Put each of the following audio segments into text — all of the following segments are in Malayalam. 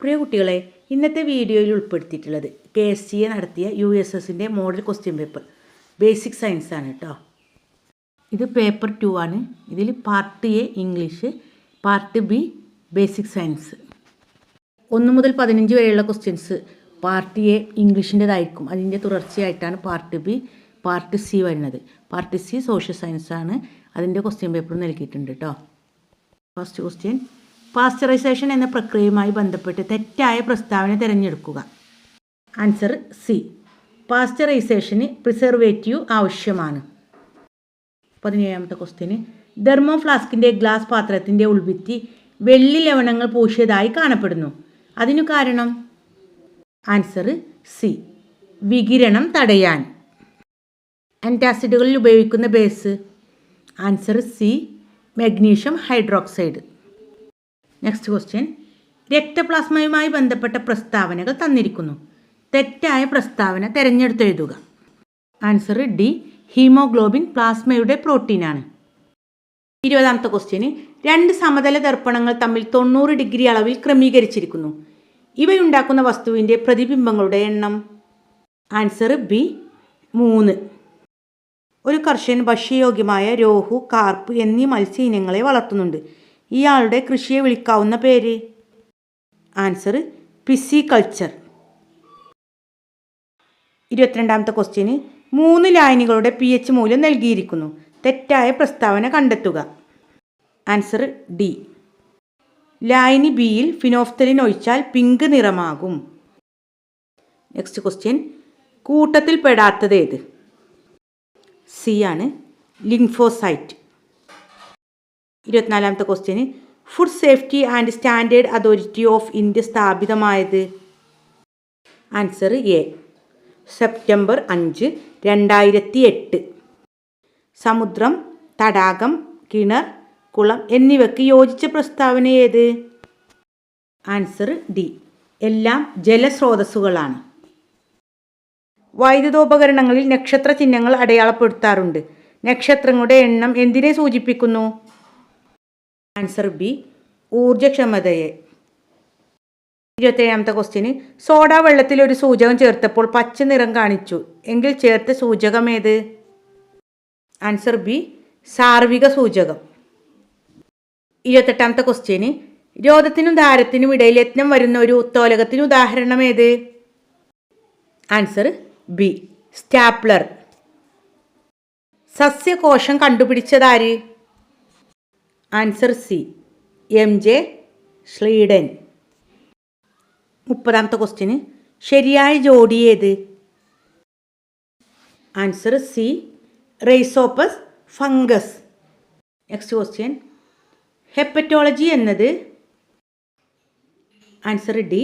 പ്രിയ കുട്ടികളെ, ഇന്നത്തെ വീഡിയോയിൽ ഉൾപ്പെടുത്തിയിട്ടുള്ളത് KSCA നടത്തിയ USSൻ്റെ model question paper basic science ആണ് കേട്ടോ. ഇത് പേപ്പർ 2 ആണ്. ഇതിൽ part A English, part B basic science. 1 മുതൽ 15 വരെയുള്ള ക്വസ്റ്റ്യൻസ് പാർട്ട് A ഇംഗ്ലീഷിൻ്റെതായിരിക്കും. അതിൻ്റെ തുടർച്ചയായിട്ടാണ് പാർട്ട് B പാർട്ട് C വരുന്നത്. പാർട്ട് C സോഷ്യൽ സയൻസ് ആണ്. അതിൻ്റെ ക്വസ്റ്റ്യൻ പേപ്പർ നൽകിയിട്ടുണ്ട് കേട്ടോ. ഫസ്റ്റ് ക്വസ്റ്റ്യൻ, പാസ്ചറൈസേഷൻ എന്ന പ്രക്രിയയുമായി ബന്ധപ്പെട്ട് തെറ്റായ പ്രസ്താവന തിരഞ്ഞെടുക്കുക. Answer C. പാസ്ചറൈസേഷന് പ്രിസർവേറ്റീവ് ആവശ്യമാണ്. 17ാമത്തെ ക്വസ്റ്റ്യന്, തെർമോ ഫ്ലാസ്കിൻ്റെ ഗ്ലാസ് പാത്രത്തിൻ്റെ ഉൾഭിത്തി വെള്ളി ലവണങ്ങൾ പൂശിയതായി കാണപ്പെടുന്നു. അതിനു കാരണം? Answer C. വികിരണം തടയാൻ. ആൻറ്റാസിഡുകളിൽ ഉപയോഗിക്കുന്ന base? Answer C. Magnesium hydroxide. Next question, രക്തപ്ലാസ്മയുമായി ബന്ധപ്പെട്ട പ്രസ്താവനകൾ തന്നിരിക്കുന്നു. തെറ്റായ പ്രസ്താവന തിരഞ്ഞെടുത്തെഴുതുക. Answer D. ഹീമോഗ്ലോബിൻ പ്ലാസ്മയുടെ പ്രോട്ടീനാണ്. 20ാമത്തെ ക്വസ്റ്റ്യന്, 2 സമതല ദർപ്പണങ്ങൾ തമ്മിൽ 90 ഡിഗ്രി അളവിൽ ക്രമീകരിച്ചിരിക്കുന്നു. ഇവയുണ്ടാക്കുന്ന വസ്തുവിൻ്റെ പ്രതിബിംബങ്ങളുടെ എണ്ണം? Answer B. 3. ഒരു കർഷകൻ ഭക്ഷ്യയോഗ്യമായ രോഹു, കാർപ്പ് എന്നീ മത്സ്യ ഇനങ്ങളെ വളർത്തുന്നുണ്ട്. ഇയാളുടെ കൃഷിയെ വിളിക്കാവുന്ന പേര്? ആൻസർ പിസികൾച്ചർ. 22ാമത്തെ ക്വസ്റ്റ്യന്, 3 ലായനികളുടെ pH മൂല്യം നൽകിയിരിക്കുന്നു. തെറ്റായ പ്രസ്താവന കണ്ടെത്തുക. Answer D. ലായനി ബിയിൽ ഫിനോഫ്തലിൻ ഒഴിച്ചാൽ പിങ്ക് നിറമാകും. നെക്സ്റ്റ് ക്വസ്റ്റ്യൻ, കൂട്ടത്തിൽ പെടാത്തത് ഏത്? സി ആണ്, ലിംഫോസൈറ്റ്. 24ാമത്തെ ക്വസ്റ്റ്യന്, food safety and standard authority of India സ്ഥാപിതമായത്? Answer A. സെപ്റ്റംബർ 5, 2008. സമുദ്രം, തടാകം, കിണർ, കുളം എന്നിവയ്ക്ക് യോജിച്ച പ്രസ്താവന ഏത്? Answer D. എല്ലാം ജലസ്രോതസ്സുകളാണ്. വൈദ്യുതോപകരണങ്ങളിൽ നക്ഷത്ര ചിഹ്നങ്ങൾ അടയാളപ്പെടുത്താറുണ്ട്. നക്ഷത്രങ്ങളുടെ എണ്ണം എന്തിനെ സൂചിപ്പിക്കുന്നു? Answer B. ഊർജ്ജക്ഷമതയെ. 27ാമത്തെ ക്വസ്റ്റ്യന്, സോഡ വെള്ളത്തിൽ ഒരു സൂചകം ചേർത്തപ്പോൾ പച്ച നിറം കാണിച്ചു എങ്കിൽ ചേർത്ത സൂചകം ഏത്? Answer B. സാർവിക സൂചകം. 28ാമത്തെ ക്വസ്റ്റ്യന്, രോധത്തിനും ധാരത്തിനും ഇടയിൽ യത്നം വരുന്ന ഒരു ഉത്തോലകത്തിന് ഉദാഹരണം ഏത്? Answer B. സ്റ്റാപ്ലർ. സസ്യകോശം കണ്ടുപിടിച്ചതാര്? Answer C. MJ Schleiden. 30ാമത്തെ ക്വസ്റ്റ്യന്, ശരിയായ ജോഡി ഏത്? Answer C. Rhizopus fungus. Next question, hepatology എന്നത്? Answer D.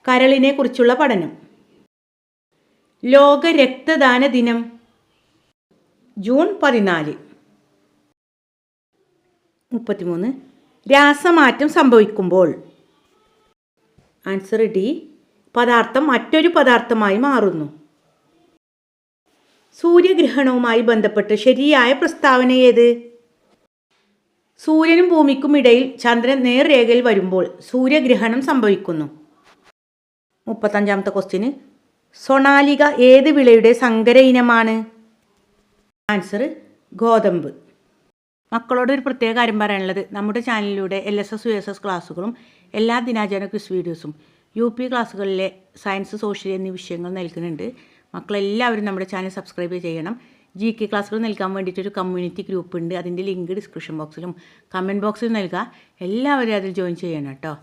കരളിനെ കുറിച്ചുള്ള പഠനം. ലോക രക്തദാന ദിനം? ജൂൺ 14. 33. രാസമാറ്റം സംഭവിക്കുമ്പോൾ? Answer D. പദാർത്ഥം മറ്റൊരു പദാർത്ഥമായി മാറുന്നു. സൂര്യഗ്രഹണവുമായി ബന്ധപ്പെട്ട് ശരിയായ പ്രസ്താവന ഏത്? സൂര്യനും ഭൂമിക്കും ഇടയിൽ ചന്ദ്രൻ നേർരേഖയിൽ വരുമ്പോൾ സൂര്യഗ്രഹണം സംഭവിക്കുന്നു. 35ാമത്തെ ക്വസ്റ്റ്യന്, സൊണാലിക ഏത് വിളയുടെ സങ്കര ഇനമാണ്? ആൻസർ ഗോതമ്പ്. മക്കളോട് ഒരു പ്രത്യേക കാര്യം പറയാനുള്ളത്, നമ്മുടെ ചാനലിലൂടെ LSS USS ക്ലാസ്സുകളും എല്ലാ ദിനാചരണ ക്വിസ് വീഡിയോസും UP ക്ലാസ്സുകളിലെ സയൻസ്, സോഷ്യൽ എന്നീ വിഷയങ്ങൾ നൽകുന്നുണ്ട്. മക്കളെല്ലാവരും നമ്മുടെ ചാനൽ സബ്സ്ക്രൈബ് ചെയ്യണം. GK ക്ലാസ്സുകൾ നൽകാൻ വേണ്ടിയിട്ടൊരു കമ്മ്യൂണിറ്റി ഗ്രൂപ്പ് ഉണ്ട്. അതിൻ്റെ ലിങ്ക് ഡിസ്ക്രിപ്ഷൻ ബോക്സിലും കമൻറ്റ് ബോക്സിലും നൽകുക. എല്ലാവരും അതിൽ ജോയിൻ ചെയ്യണം കേട്ടോ.